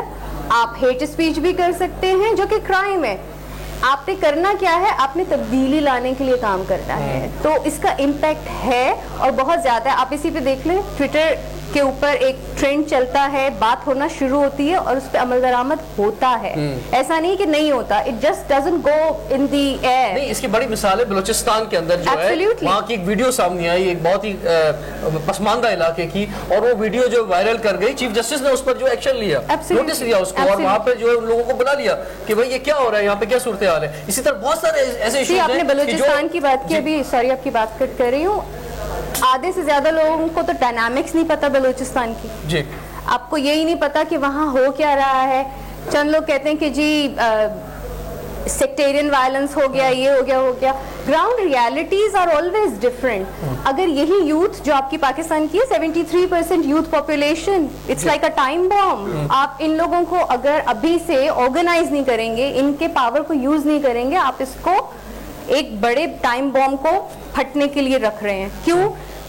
آپ ہیٹ اسپیچ بھی کر سکتے ہیں جو کہ کرائم ہے. آپ نے کرنا کیا ہے, آپ نے تبدیلی لانے کے لیے کام کرنا ہے. تو اس کا امپیکٹ ہے اور بہت زیادہ ہے. آپ اسی پہ دیکھ لیں, ٹویٹر کے اوپر ایک ٹرینڈ چلتا ہے, بات ہونا شروع ہوتی ہے اور اس پہ عمل درآمد ہوتا ہے. ایسا نہیں کہ نہیں ہوتا, it just doesn't go in the air. نہیں, اس کی بڑی مثال ہے بلوچستان کے اندر جو ہے, وہاں کی ایک ویڈیو سامنے آئی ایک بہت ہی پسماندہ علاقے کی, اور وہ ویڈیو جو وائرل کر گئی, چیف جسٹس نے اس پر جو ایکشن لیا, نوٹس لیا اس کو, اور وہاں پہ جو ہے ان لوگوں کو بلا لیا کہ بھائی یہ کیا ہو رہا ہے, یہاں پہ کیا صورتحال ہے. اسی طرح بہت سارے ایسے ایشوز ہیں. آپ نے بلوچستان کی بات کی, ابھی سوری آپ کی بات کر رہی ہوں, آدھے سے زیادہ لوگوں کو تو ڈائنامکس نہیں پتا بلوچستان کی. جی, آپ کو یہی نہیں پتا کہ وہاں ہو کیا رہا ہے. چند لوگ کہتے ہیں کہ جی سیکٹیرین وائلنس ہو گیا, یہ ہو گیا. Ground realities are always different. اگر یہی یوتھ جو آپ کی پاکستان کی ہے 73% youth population, it's like a time bomb. آپ ان لوگوں کو اگر ابھی سے آرگنائز نہیں کریں گے, ان کے پاور کو یوز نہیں کریں گے, آپ اس کو ایک بڑے ٹائم بام کو پھٹنے کے لیے رکھ رہے ہیں. کیوں؟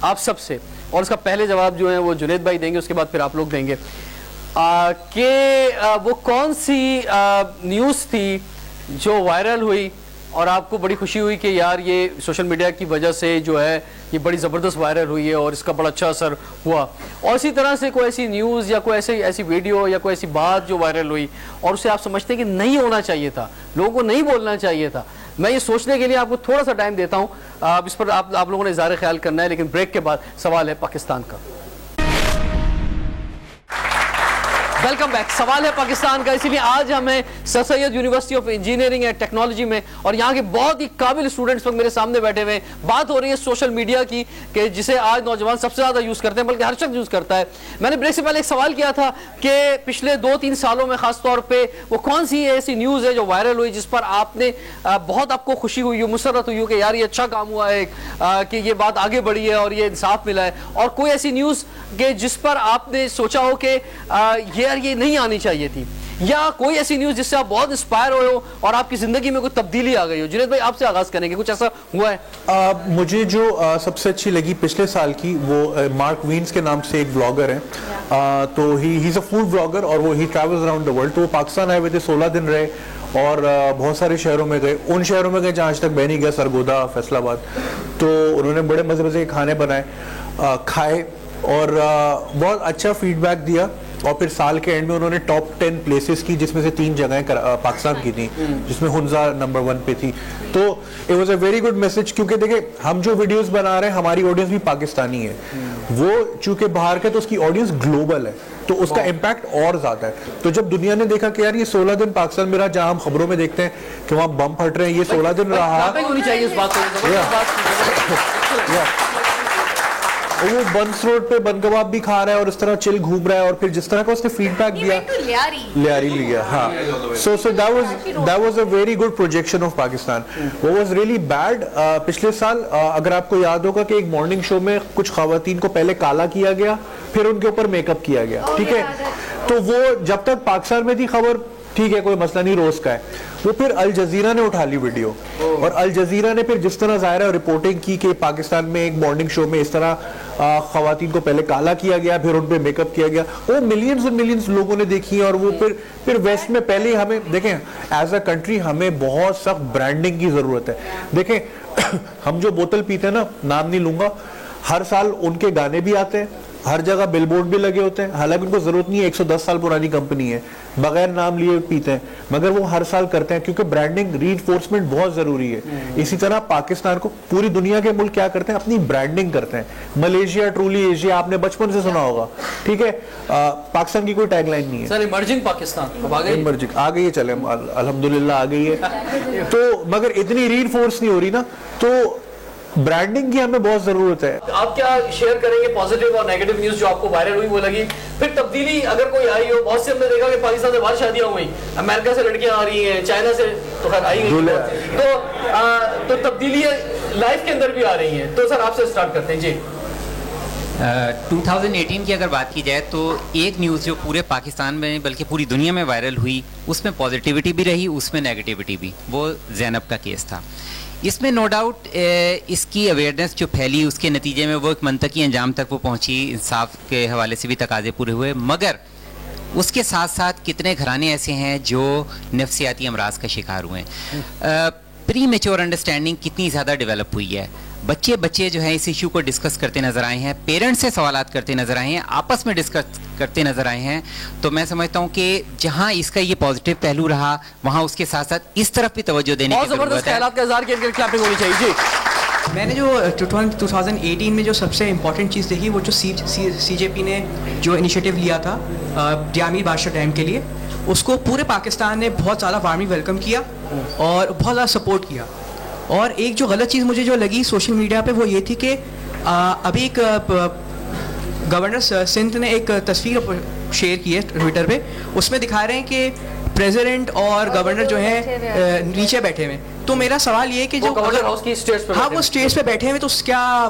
آپ سب سے, اور اس کا پہلے جواب جو ہے وہ جنید بھائی دیں گے, اس کے بعد پھر آپ لوگ دیں گے, کہ وہ کون سی نیوز تھی جو وائرل ہوئی اور آپ کو بڑی خوشی ہوئی کہ یار یہ سوشل میڈیا کی وجہ سے جو ہے یہ بڑی زبردست وائرل ہوئی ہے اور اس کا بڑا اچھا اثر ہوا, اور اسی طرح سے کوئی ایسی نیوز یا کوئی ایسی ویڈیو یا کوئی ایسی بات جو وائرل ہوئی اور اسے آپ سمجھتے ہیں کہ نہیں ہونا چاہیے تھا, لوگوں کو نہیں بولنا چاہیے تھا. میں یہ سوچنے کے لیے آپ کو تھوڑا سا ٹائم دیتا ہوں, اس پر آپ لوگوں نے اظہار خیال کرنا ہے, لیکن بریک کے بعد سوال ہے پاکستان کا. Welcome back. سوال ہے پاکستان کا, اسی لیے آج ہمیں Sir Syed University of Engineering and Technology میں, اور یہاں کے بہت ہی قابل اسٹوڈنٹس وقت میرے سامنے بیٹھے ہوئے, بات ہو رہی ہے سوشل میڈیا کی کہ جسے آج نوجوان سب سے زیادہ یوز کرتے ہیں, بلکہ ہر شخص یوز کرتا ہے. میں نے بریک سے پہلے ایک سوال کیا تھا کہ پچھلے 2-3 سالوں میں خاص طور پہ وہ کون سی ایسی نیوز ہے جو وائرل ہوئی جس پر آپ نے بہت آپ کو خوشی ہوئی ہو, مسرت ہوئی ہو کہ یار یہ اچھا کام ہوا ہے, کہ یہ بات آگے بڑھی ہے اور یہ انصاف ملا ہے, اور کوئی ایسی نیوز کہ جس پر آپ نے سوچا ہو کہ یہ نہیں آنی چاہیے تھی, یا کوئی ایسی نیوز جس سے آپ بہت انسپائر ہوئے ہو اور آپ کی زندگی میں کوئی تبدیلی آ گئی ہو. جنید بھائی آپ سے آغاز کریں گے, کچھ ایسا ہوا ہے؟ مجھے جو سب سے اچھی لگی پچھلے سال کی, وہ مارک وینز کے نام سے ایک بلاگر ہے, تو ہی از اے فوڈ بلاگر اور وہ ہی ٹریولز اراؤنڈ دا ورلڈ. تو وہ پاکستان آئے ہوئے تھے, 16 دن رہے اور بہت سارے شہروں میں گئے. ان شہروں میں گئے جہاں آج تک میں نہیں گیا, سرگودا, فیصل آباد. تو انہوں نے بڑے مزے مزے کے کھانے بنائے, کھائے اور بہت اچھا فیڈ بیک دیا. اور پھر سال کے اینڈ میں انہوں نے ٹاپ 10 پلیسز کی, جس میں سے 3 جگہیں پاکستان کی تھیں, جس میں ہنزا نمبر 1 پہ تھی. تو it was a very good message, کیونکہ دیکھیں ہم جو ویڈیوز بنا رہے ہیں ہماری آڈینس بھی پاکستانی ہے, وہ چونکہ باہر کے تو اس کی آڈینس گلوبل ہے, تو اس کا امپیکٹ اور زیادہ ہے. تو جب دنیا نے دیکھا کہ یار یہ 16 دن پاکستان میں رہا, جہاں ہم خبروں میں دیکھتے ہیں کہ وہاں بم پھٹ رہے ہیں, یہ 16 دن رہا, وہ بنس روڈ پہ بن کباب بھی کھا رہا ہے اور اس طرح چل گھوم رہا ہے, اور پھر جس طرح کا اس نے فیڈ بیک دیا, لیاری لیا. ہاں, so that was a very good projection of Pakistan. What was really bad پچھلے سال, اگر آپ کو یاد ہوگا کہ ایک مارننگ شو میں کچھ خواتین کو پہلے کالا کیا گیا, پھر ان کے اوپر میک اپ کیا گیا, ٹھیک ہے. تو وہ جب تک پاکستان میں تھی خبر, ٹھیک ہے کوئی مسئلہ نہیں, روز کا ہے. وہ پھر الجزیرہ نے اٹھا لی ویڈیو, اور الجزیرہ نے پھر جس طرح ظاہر ہے رپورٹنگ کی کہ پاکستان میں ایک مارننگ شو میں اس طرح خواتین کو پہلے کالا کیا گیا, پھر ان پہ میک اپ کیا گیا, وہ ملینز اور ملینز لوگوں نے دیکھی. اور وہ پھر ویسٹ میں پہلے ہمیں دیکھیں ایز اے کنٹری ہمیں بہت سخت برانڈنگ کی ضرورت ہے. دیکھیں ہم جو بوتل پیتے ہیں نا, نام نہیں لوں گا, ہر سال ان کے گانے بھی آتے ہیں, ہر جگہ بل بورڈ بھی لگے ہوتے ہیں, حالانکہ ان کو ضرورت نہیں ہے, 110 سال پرانی کمپنی ہے, بغیر نام لیے پیتے ہیں, مگر وہ ہر سال کرتے ہیں کیونکہ برانڈنگ ری انفورسمنٹ بہت ضروری ہے. اسی طرح پاکستان کو پوری دنیا کے ملک کیا کرتے ہیں, اپنی برانڈنگ کرتے ہیں. ملیشیا, ٹرولی ایشیا, آپ نے بچپن سے سنا ہوگا, ٹھیک ہے, پاکستان کی کوئی ٹیگ لائن نہیں ہے. سر ایمرجنگ پاکستان آ گئی ہے, چلے الحمدللہ آ گئی ہے, تو مگر اتنی ری انفورس نہیں ہو رہی نا, تو برانڈنگ کی ہمیں بہت ضرورت ہے. آپ کیا شیئر کریں گے پازیٹیو اور نیگیٹو نیوز جو آپ کو وائرل ہوئی وہ لگی, پھر تبدیلی اگر کوئی آئی ہو؟ بہت سے ہم نے دیکھا کہ پاکستان سے باہر شادیاں ہوئی, امریکہ سے لڑکیاں آ رہی ہیں, چائنا سے تو خیر آئی گئی, تو تبدیلی لائف کے اندر بھی آ رہی ہیں. تو سر آپ سے سٹارٹ کرتے ہیں. جی 2018 کی اگر بات کی جائے تو ایک نیوز جو پورے پاکستان میں بلکہ پوری دنیا میں وائرل ہوئی, اس میں پازیٹیوٹی بھی رہی, اس میں نیگیٹیوٹی بھی, وہ زینب کا کیس تھا. اس میں نو ڈاؤٹ اس کی اویئرنیس جو پھیلی, اس کے نتیجے میں وہ ایک منطقی انجام تک وہ پہنچی, انصاف کے حوالے سے بھی تقاضے پورے ہوئے, مگر اس کے ساتھ ساتھ کتنے گھرانے ایسے ہیں جو نفسیاتی امراض کا شکار ہوئے ہیں. پری میچور انڈرسٹینڈنگ کتنی زیادہ ڈیولپ ہوئی ہے, بچے جو ہیں اس ایشو کو ڈسکس کرتے نظر آئے ہیں, پیرنٹس سے سوالات کرتے نظر آئے ہیں, آپس میں ڈسکس کرتے نظر آئے ہیں. تو میں سمجھتا ہوں کہ جہاں اس کا یہ پازیٹیو پہلو رہا, وہاں اس کے ساتھ ساتھ اس طرف بھی توجہ دینے کی ضرورت ہے. خیالات کا اظہار کیا کہ کلیپنگ ہونی چاہیے. جی میں نے جو 2018 میں جو سب سے امپورٹنٹ چیز دیکھی, وہ جو سی جے پی نے جو انیشیٹو لیا تھا ڈیامی بادشاہ ڈیم کے لیے, اس کو پورے پاکستان نے بہت زیادہ وارملی ویلکم کیا اور بہت زیادہ سپورٹ کیا. اور ایک جو غلط چیز مجھے جو لگی سوشل میڈیا پہ, وہ یہ تھی کہ ابھی ایک گورنر سندھ نے ایک تصویر شیئر کی ہے ٹویٹر پہ, اس میں دکھا رہے ہیں کہ پریزیڈنٹ اور گورنر جو ہیں نیچے بیٹھے ہوئے. تو میرا سوال یہ ہے کہ جو ہاں وہ اسٹیج پہ بیٹھے ہوئے, تو کیا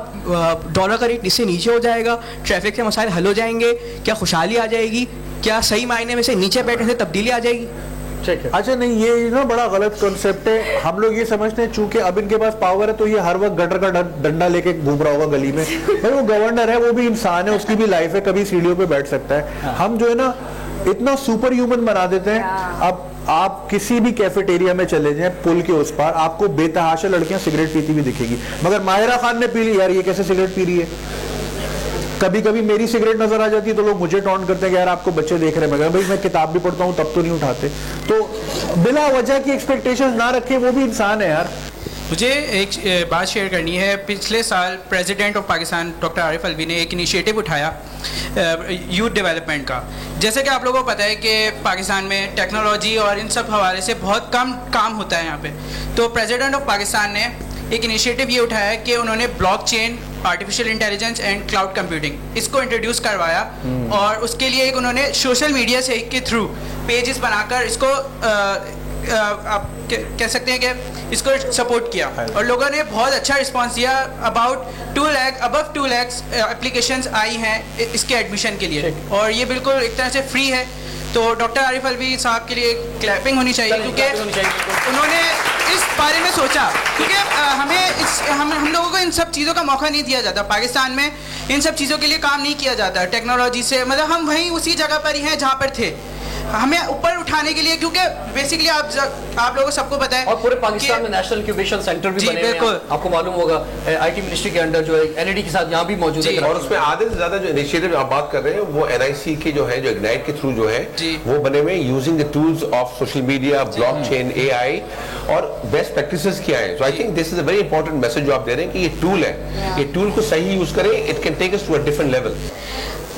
ڈالر کا ریٹ اس سے نیچے ہو جائے گا, ٹریفک کے مسائل حل ہو جائیں گے, کیا خوشحالی آ جائے گی, کیا صحیح معنی میں سے نیچے بیٹھنے سے تبدیلی آ جائے گی؟ اچھا نہیں, یہ نا بڑا غلط کنسپٹ ہے. ہم لوگ یہ سمجھتے ہیں چونکہ اب ان کے پاس پاور ہے تو یہ ہر وقت گٹر کا ڈنڈا لے کے گھوم رہا ہوگا گلی میں. وہ گورنر ہے, وہ بھی انسان ہے, اس کی بھی لائف ہے, کبھی سیڑھیوں پہ بیٹھ سکتا ہے. ہم جو ہے نا اتنا سپر ہیومن بنا دیتے ہیں. اب آپ کسی بھی کیفیٹیریا میں چلے جائیں پل کے اس پار, آپ کو بے تحاشا لڑکیاں سگریٹ پیتی بھی دکھے گی, مگر ماہرہ خان نے پی لی, یار یہ کیسے سگریٹ پی رہی ہے. کبھی کبھی میری سگریٹ نظر آ جاتی ہے تو لوگ مجھے ٹونٹ کرتے ہیں کہ یار آپ کو بچے دیکھ رہے ہیں. مگر بھائی میں کتاب بھی پڑھتا ہوں تب تو نہیں اٹھاتے. تو بلا وجہ کی ایکسپیکٹیشن نہ رکھے, وہ بھی انسان ہے یار. مجھے ایک بات شیئر کرنی ہے. پچھلے سال پریزیڈنٹ آف پاکستان ڈاکٹر عارف الوی نے ایک انیشیٹو اٹھایا یوتھ ڈیولپمنٹ کا. جیسے کہ آپ لوگوں کو پتہ ہے کہ پاکستان میں ٹیکنالوجی اور ان سب حوالے سے بہت کم کام ہوتا ہے یہاں پہ. تو پریزیڈنٹ آف پاکستان نے ایک انیشیٹو یہ اٹھایا کہ انہوں نے blockchain, artificial intelligence and cloud computing اس کو انٹروڈیوس کروایا, اور اس کے لیے ایک انہوں نے سوشل میڈیا سے کے تھرو پیجز بنا کر اس کو آپ کہہ سکتے ہیں کہ اس کو سپورٹ کیا, اور لوگوں نے بہت اچھا رسپانس دیا. اباؤٹ 2 لاکھ اپلیکیشنز آئی ہیں اس کے ایڈمیشن کے لیے, اور یہ بالکل ایک طرح سے فری ہے. تو ڈاکٹر عارف الوی صاحب کے لیے کلیپنگ ہونی چاہیے, کیونکہ انہوں نے اس بارے میں سوچا. کیونکہ ہم لوگوں کو ان سب چیزوں کا موقع نہیں دیا جاتا. پاکستان میں ان سب چیزوں کے لیے کام نہیں کیا جاتا ٹیکنالوجی سے. مطلب ہم وہیں اسی جگہ پر ہی ہیں جہاں پر تھے. ہمیں اوپر اٹھانے کے لیے, کیونکہ بیسکلی آپ لوگوں کو سب کو پتہ ہے, اور پورے پاکستان میں نیشنل انکیوبیشن سینٹر بھی بنے ہوئے ہیں. آپ کو معلوم ہوگا آئی ٹی منسٹری کے انڈر جو ہے این ای ڈی کے ساتھ یہاں بھی موجود ہے. اور اس میں آدھے سے زیادہ جو انیشیٹو آپ بات کر رہے ہیں وہ این آئی سی کے جو ہے, جو اگنائٹ کے تھرو جو ہے وہ بنے ہوئے using the tools of social media, blockchain, A I اور بیسٹ پریکٹسز کیا ہیں. So I think this is a very important message جو آپ دے رہے ہیں کہ یہ ٹول ہے, یہ ٹول کو صحیح یوز کریں, it can take us to a different level.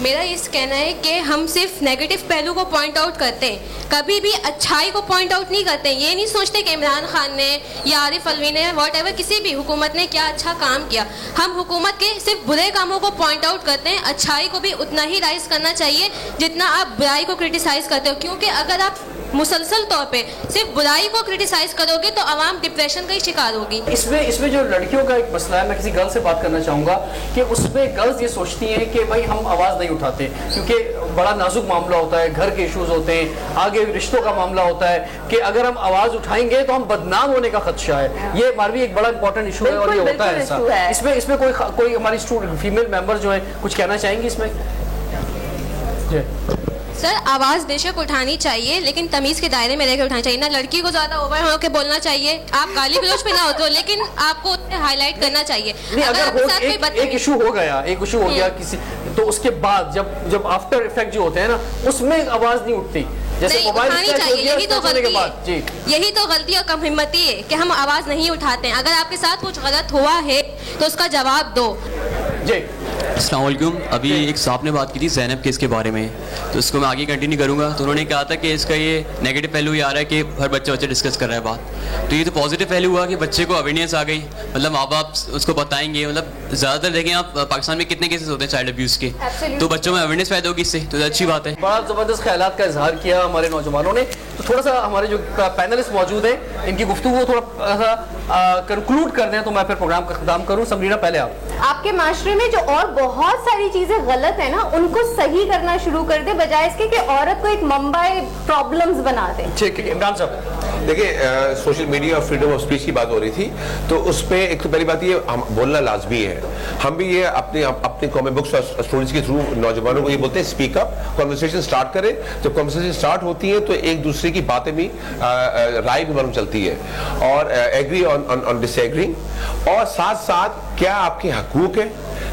میرا یہ کہنا ہے کہ ہم صرف نیگیٹو پہلو کو پوائنٹ آؤٹ کرتے ہیں, کبھی بھی اچھائی کو پوائنٹ آؤٹ نہیں کرتے. یہ نہیں سوچتے کہ عمران خان نے یا عارف الوی نے واٹ ایور کسی بھی حکومت نے کیا اچھا کام کیا. ہم حکومت کے صرف برے کاموں کو پوائنٹ آؤٹ کرتے ہیں. اچھائی کو بھی اتنا ہی رائز کرنا چاہیے جتنا آپ برائی کو کرٹیسائز کرتے ہو, کیونکہ اگر آپ مسلسل طور پہ صرف برائی کو کرٹیسائز کرو گے تو عوام ڈپریشن کا ہی شکار ہوگی. اس میں جو لڑکیوں کا ایک مسئلہ ہے, میں کسی گرل سے بات کرنا چاہوں گا کہ اس میں گرلز یہ سوچتی ہیں کہ بھائی ہم آواز نہیں اٹھاتے کیونکہ بڑا نازک معاملہ ہوتا ہے, گھر کے ایشوز ہوتے ہیں, آگے رشتوں کا معاملہ ہوتا ہے, کہ اگر ہم آواز اٹھائیں گے تو ہم بدنام ہونے کا خدشہ ہے. یہ ماروی ایک بڑا امپورٹنٹ ایشو ہے, اور یہ ہوتا ہے ایسا. اس میں کوئی ہماری فیمیل ممبر جو ہے کچھ کہنا چاہیں گی اس میں؟ سر, آواز بے شک اٹھانی چاہیے لیکن تمیز کے دائرے میں رہ کے اٹھانی چاہیے. نہ لڑکی کو زیادہ اوور ہو کے بولنا چاہیے. آپ گالی گلوچ پہ نہ ہوتے ہو لیکن آپ کو ہائی لائٹ کرنا چاہیے. ایک ایشو ہو گیا کسی, تو اس کے بعد جب آفٹر افیکٹ جو ہوتے ہیں نا اس میں آواز نہیں اٹھتی. یہی تو غلطی اور کم ہمتی ہے کہ ہم آواز نہیں اٹھاتے ہیں. اگر آپ کے ساتھ کچھ غلط ہوا ہے تو اس کا جواب دو. جی السلام علیکم. ابھی ایک صاحب نے بات کی تھی زینب کیس کے بارے میں, تو اس کو میں آگے کنٹینیو کروں گا. تو انہوں نے کہا تھا کہ اس کا یہ نیگیٹو پہلو یہ آ رہا ہے کہ ہر بچہ ڈسکس کر رہا ہے بات. تو یہ تو پازیٹیو پہلو ہوا کہ بچے کو اویئرنیس آ گئی, مطلب ماں باپ اس کو بتائیں گے. مطلب زیادہ تر دیکھیں آپ پاکستان میں کتنے کیسز ہوتے ہیں چائلڈ ابیوز کے, تو بچوں میں اویئرنیس پیدا ہوگی اس سے, تو اچھی بات ہے. بڑا زبردست خیالات کا اظہار کیا ہمارے نوجوانوں نے. تو تھوڑا سا ہمارے جو پینلسٹ موجود ہیں ان کی گفتگو تھوڑا سا کنکلوڈ کر دیں تو میں پھر پروگرام کا اختتام کروں. سمرینا پہلے آپ کے معاشرے میں جو اور بہت ساری چیزیں غلط ہیں نا ان کو صحیح کرنا شروع کر دے, بجائے اس کے کہ عورت کو ایک منبع پرابلمز بنا دے. ٹھیک ہے عمران صاحب. دیکھیں سوشل میڈیا اور فریڈم آف اسپیچ کی بات ہو رہی تھی, تو اس پہ ایک تو پہلی بات یہ ہم بولنا لازمی ہے. ہم بھی یہ اپنے کامک بکس اور اسٹوریز کے تھرو نوجوانوں کو یہ بولتے ہیں اسپیک اپ, کنورسیشن اسٹارٹ کریں. جب کنورسیشن اسٹارٹ ہوتی ہے تو ایک دوسرے کی باتیں بھی رائے بھی معلوم چلتی ہے, اور ایگری آن ڈس ایگری, اور ساتھ ساتھ کیا آپ کے حقوق ہیں,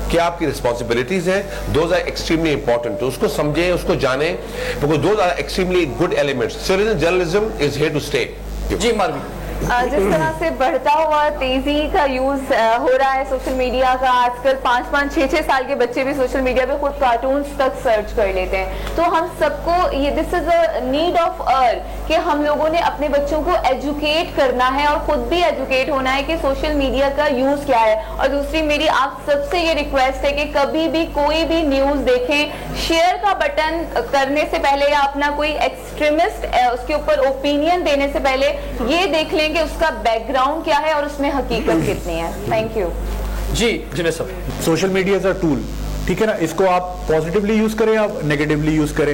کیا آپ کی رسپانسبلٹیز ہیں, دوز آر ایکسٹریملی امپورٹنٹ. تو اس کو سمجھیں, اس کو جانیں, because those are extremely good elements. Citizen journalism is here to stay. جی ماروی. جس طرح سے بڑھتا ہوا تیزی کا یوز ہو رہا ہے سوشل میڈیا کا, آج کل 5-5, 6-6 سال کے بچے بھی سوشل میڈیا پہ خود کارٹونز تک سرچ کر لیتے ہیں. تو ہم سب کو یہ دس از اے نیڈ آف ار کہ ہم لوگوں نے اپنے بچوں کو ایجوکیٹ کرنا ہے اور خود بھی ایجوکیٹ ہونا ہے کہ سوشل میڈیا کا یوز کیا ہے. اور دوسری میری آپ سب سے یہ ریکویسٹ ہے کہ کبھی بھی کوئی بھی نیوز دیکھیں, شیئر کا بٹن کرنے سے پہلے یا اپنا کوئی ایکسٹریمسٹ اس کے اوپر اوپینین دینے سے پہلے یہ دیکھ لیں کہ اس کا بیک گراؤنڈ کیا ہے اور اس میں حقیقت کتنی ہے. Thank you. جی جنید صاحب. Social media is a tool, ٹھیک ہے نا, اس کو آپ پازیٹیولی یوز کریں یا نیگیٹیولی یوز کریں,